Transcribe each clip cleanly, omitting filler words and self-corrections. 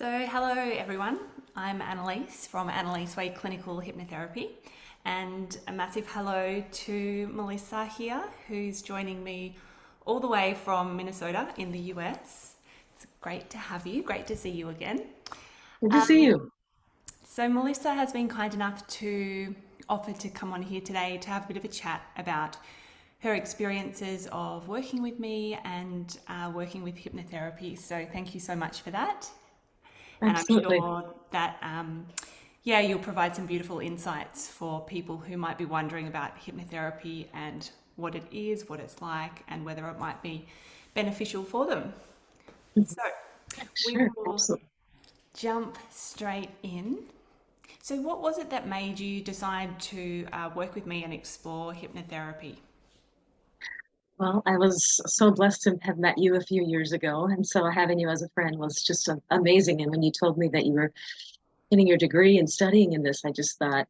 Hello everyone. I'm Annalise from Annalise Way Clinical Hypnotherapy, and a massive hello to Melissa here, who's joining me all the way from Minnesota in the US. It's great to have you, great to see you again. Good to see you. Melissa has been kind enough to offer to come on here today to have a bit of a chat about her experiences of working with me and working with hypnotherapy. So, thank you so much for that. And I'm Absolutely. sure that, yeah, you'll provide some beautiful insights for people who might be wondering about hypnotherapy and what it is, what it's like, and whether it might be beneficial for them. Mhm. So we Sure, will absolutely. jump straight in. So, what was it that made you decide to work with me and explore hypnotherapy? Well, I was so blessed to have met you a few years ago, and so having you as a friend was just amazing. And when you told me that you were getting your degree and studying in this, I just thought,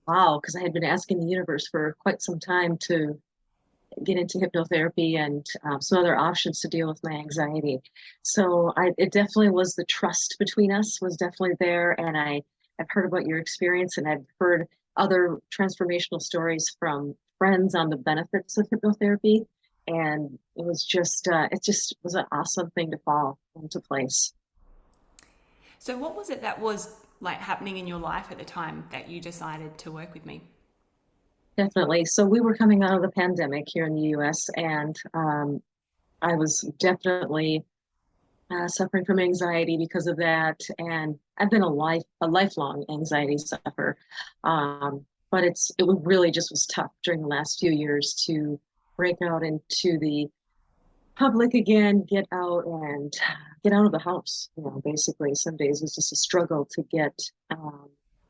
wow, because I had been asking the universe for quite some time to get into hypnotherapy and some other options to deal with my anxiety. It definitely was the trust between us was definitely there, and I've heard about your experience, and I've heard other transformational stories from friends on the benefits of hypnotherapy, and it just was an awesome thing to fall into place. So, what was it that was like happening in your life at the time that you decided to work with me? Definitely. So we were coming out of the pandemic here in the U.S., and I was definitely suffering from anxiety because of that. And I've been a lifelong anxiety sufferer. But it really just was tough during the last few years to break out into the public again, get out of the house. You know, basically, some days was just a struggle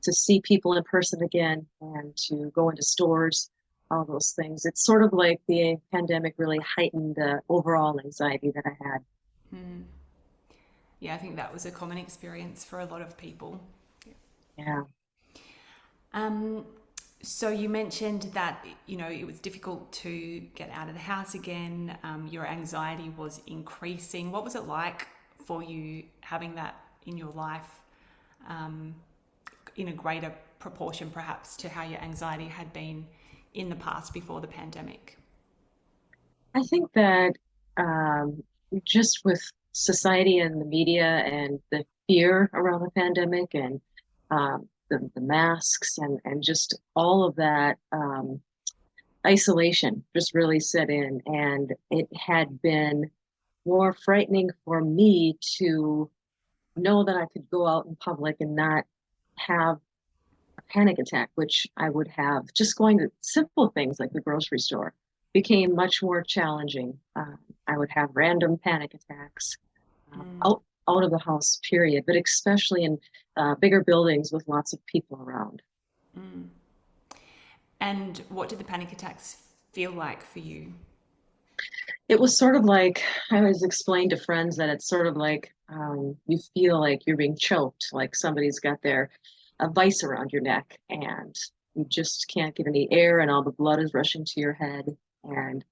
to see people in person again and to go into stores, all those things. It's sort of like the pandemic really heightened the overall anxiety that I had. Hmm. Yeah, I think that was a common experience for a lot of people. Yeah. Um, so you mentioned that it was difficult to get out of the house again. Your anxiety was increasing. What was it like for you having that in your life, um, in a greater proportion, perhaps, to how your anxiety had been in the past before the pandemic? I think that um, just with society and the media and the fear around the pandemic and the masks and just all of that isolation just really set in. And it had been more frightening for me to know that I could go out in public and not have a panic attack, which I would have just going to simple things like the grocery store became much more challenging. I would have random panic attacks Mm, out of the house, period, but especially in bigger buildings with lots of people around. mm. And what did the panic attacks feel like for you? It was sort of like I always explain to friends that it's sort of like you feel like you're being choked, like somebody's got their a vice around your neck, and you just can't get any air, and all the blood is rushing to your head, and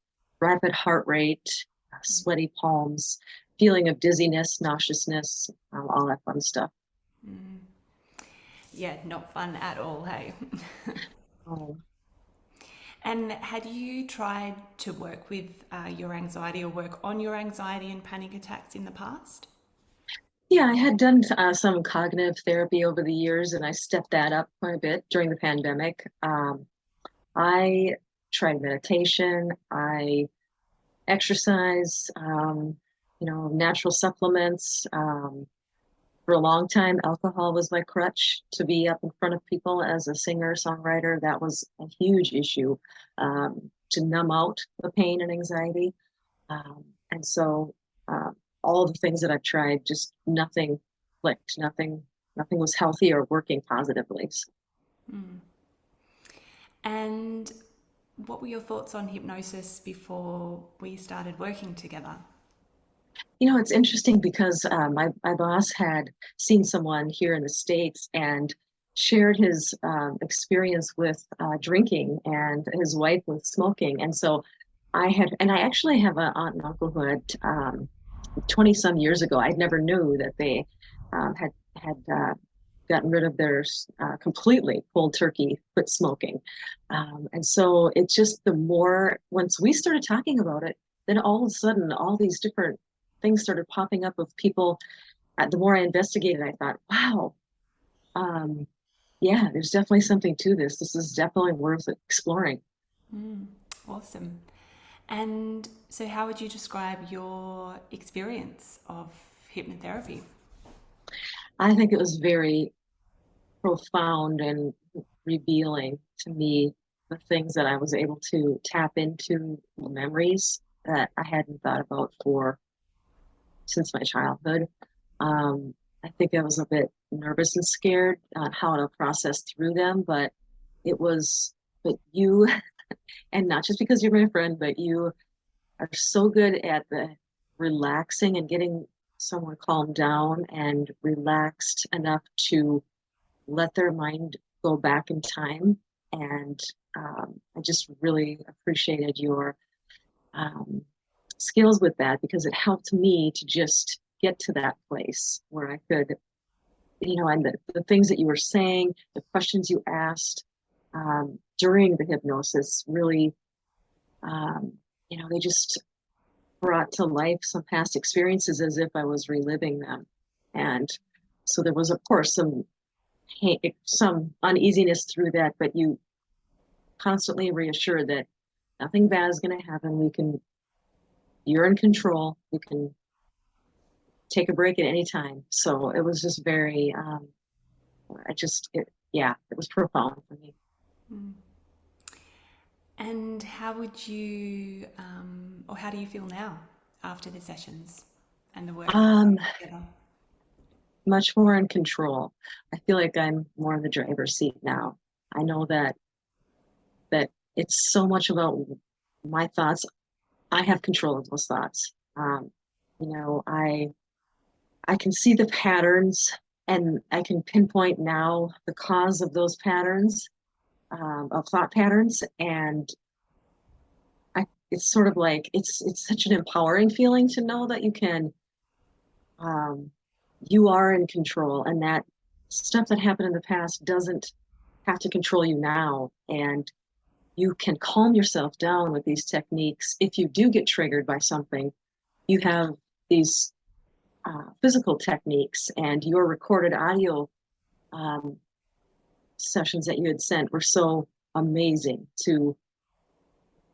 rapid heart rate, sweaty palms, feeling of dizziness, nauseousness, all that fun stuff. Mm. Yeah, not fun at all, hey? Um, And had you tried to work with your anxiety or work on your anxiety and panic attacks in the past? yeah, I had done some cognitive therapy over the years, and I stepped that up quite a bit during the pandemic. I tried meditation. I exercise, natural supplements. For a long time, alcohol was my crutch to be up in front of people as a singer, songwriter. That was a huge issue to numb out the pain and anxiety. And so uh, all the things that I've tried, just nothing clicked. Nothing was healthy or working positively. So, Mm. And what were your thoughts on hypnosis before we started working together? it's interesting because my boss had seen someone here in the States and shared his experience with drinking and his wife with smoking. And so and I actually have an aunt and uncle who had 20 some years ago, I never knew that they had gotten rid of theirs completely, cold turkey, quit smoking. And so it's just the more, once we started talking about it, then all of a sudden, all these different things started popping up of people. The more I investigated, I thought, wow, um, yeah, there's definitely something to this. This is definitely worth exploring. Awesome. And so, how would you describe your experience of hypnotherapy? I think it was very profound and revealing to me, the things that I was able to tap into, memories that I hadn't thought about for since my childhood. I think I was a bit nervous and scared on how to process through them, but it was, but you, and not just because you're my friend, but you are so good at the relaxing and getting someone calmed down and relaxed enough to let their mind go back in time. And I just really appreciated your um, skills with that because it helped me to just get to that place where I could, and the things that you were saying, the questions you asked during the hypnosis really, um, they just brought to life some past experiences as if I was reliving them. And so there was, of course, some uneasiness through that, but you constantly reassured that nothing bad is going to happen. You're in control. You can take a break at any time. So it was just very, yeah, it was profound for me. And how would you, or how do you feel now after the sessions and the work that Um, you did together? Much more in control. I feel like I'm more in the driver's seat now. I know that it's so much about my thoughts. I have control of those thoughts. You know, I can see the patterns and I can pinpoint now the cause of those patterns, of thought patterns. And it's sort of like, it's such an empowering feeling to know that um, you are in control and that stuff that happened in the past doesn't have to control you now. And you can calm yourself down with these techniques. If you do get triggered by something, you have these physical techniques, and your recorded audio um, sessions that you had sent were so amazing to.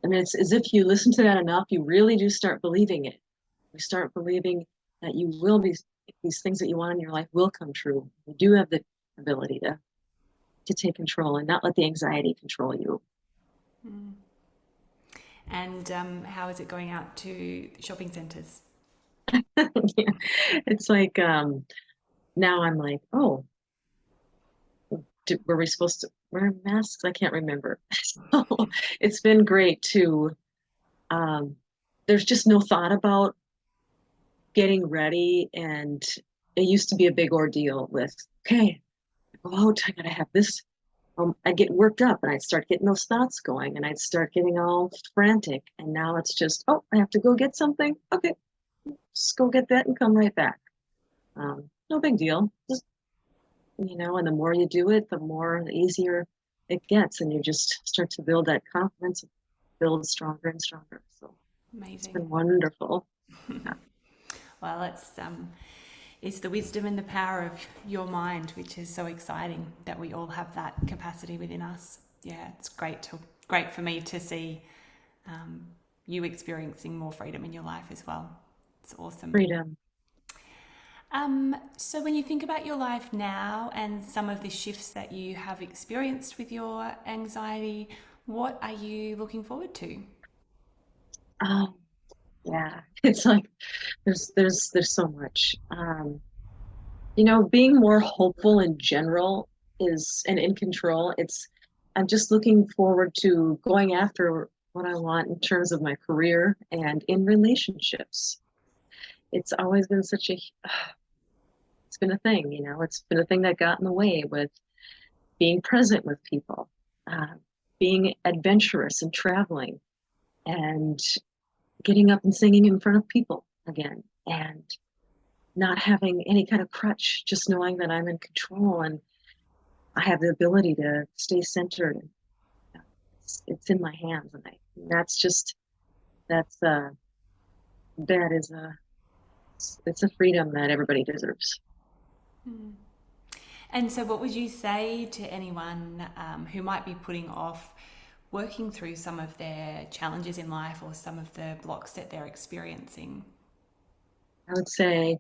I mean, it's as if you listen to that enough, you really do start believing it. You start believing that you will be, these things that you want in your life will come true. You do have the ability to take control and not let the anxiety control you. And how is it going out to shopping centres? Yeah. It's like now I'm like, oh, were we supposed to wear masks? I can't remember. So it's been great to, um, there's just no thought about getting ready. And it used to be a big ordeal with, okay, I go out, I gotta have this. I'd get worked up and I'd start getting those thoughts going and I'd start getting all frantic. And now it's just, oh, I have to go get something. Okay, just go get that and come right back. No big deal. Just, and the more you do it, the easier it gets. And you just start to build that confidence, build stronger and stronger. So it's Amazing. been wonderful. Well, it's the wisdom and the power of your mind, which is so exciting that we all have that capacity within us. Yeah, it's great for me to see um, you experiencing more freedom in your life as well. It's awesome. Freedom. So when you think about your life now and some of the shifts that you have experienced with your anxiety, what are you looking forward to? Um, yeah, it's like there's so much. Being more hopeful in general is and in control. I'm just looking forward to going after what I want in terms of my career and in relationships. It's always been it's been a thing, it's been a thing that got in the way with being present with people, uh, being adventurous and traveling and getting up and singing in front of people again. And not having any kind of crutch, just knowing that I'm in control and I have the ability to stay centered. It's in my hands, and that's just that's that is a it's a freedom that everybody deserves. And so, what would you say to anyone who might be putting off working through some of their challenges in life or some of the blocks that they're experiencing? I would say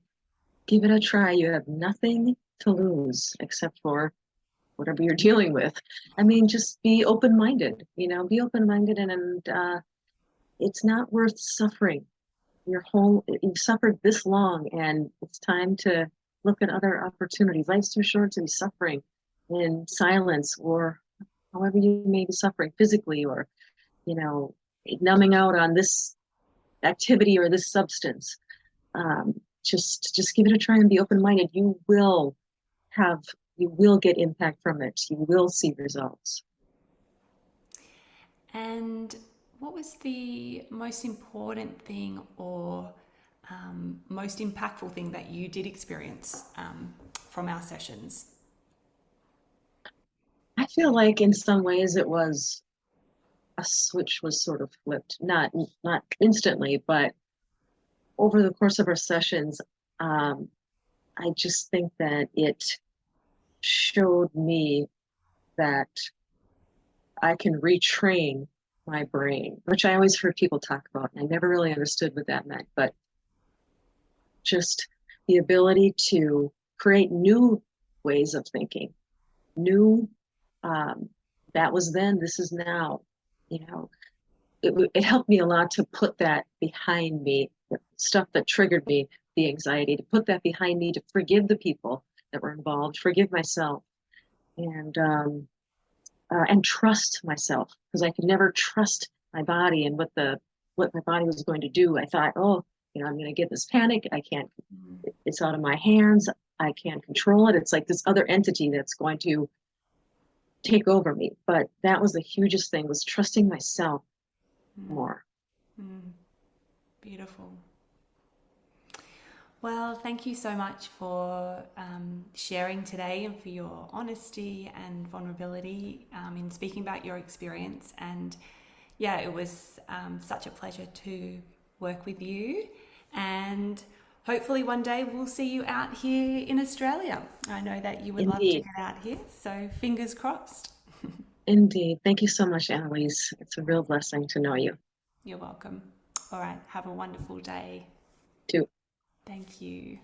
give it a try. You have nothing to lose except for whatever you're dealing with. I mean, just be open-minded, be open-minded and it's not worth suffering. You've suffered this long and it's time to look at other opportunities. Life's too short to be suffering in silence or however you may be suffering physically or, you know, numbing out on this activity or this substance. Just give it a try and be open-minded. Have, you will get impact from it. You will see results. And what was the most important thing or most impactful thing that you did experience from our sessions? I feel like in some ways it was a switch was sort of flipped, not instantly, but over the course of our sessions, um, I just think that it showed me that I can retrain my brain, which I always heard people talk about, and I never really understood what that meant, but just the ability to create new ways of thinking, new, um, that was then, this is now, you know, it helped me a lot to put that behind me, the stuff that triggered me, the anxiety, to put that behind me, to forgive the people that were involved, forgive myself, and trust myself because I could never trust my body and what my body was going to do. I thought, oh, I'm going to get this panic. I can't. It's out of my hands. I can't control it. It's like this other entity that's going to take over me. But that was the hugest thing, was trusting myself more. Beautiful. Well, thank you so much for sharing today and for your honesty and vulnerability in speaking about your experience. And yeah, it was such a pleasure to work with you. And hopefully one day we'll see you out here in Australia. I know that you would love to Indeed. get out here, so fingers crossed. Indeed. Thank you so much, Annalise. It's a real blessing to know you You're welcome. All right, have a wonderful day. too. Thank you.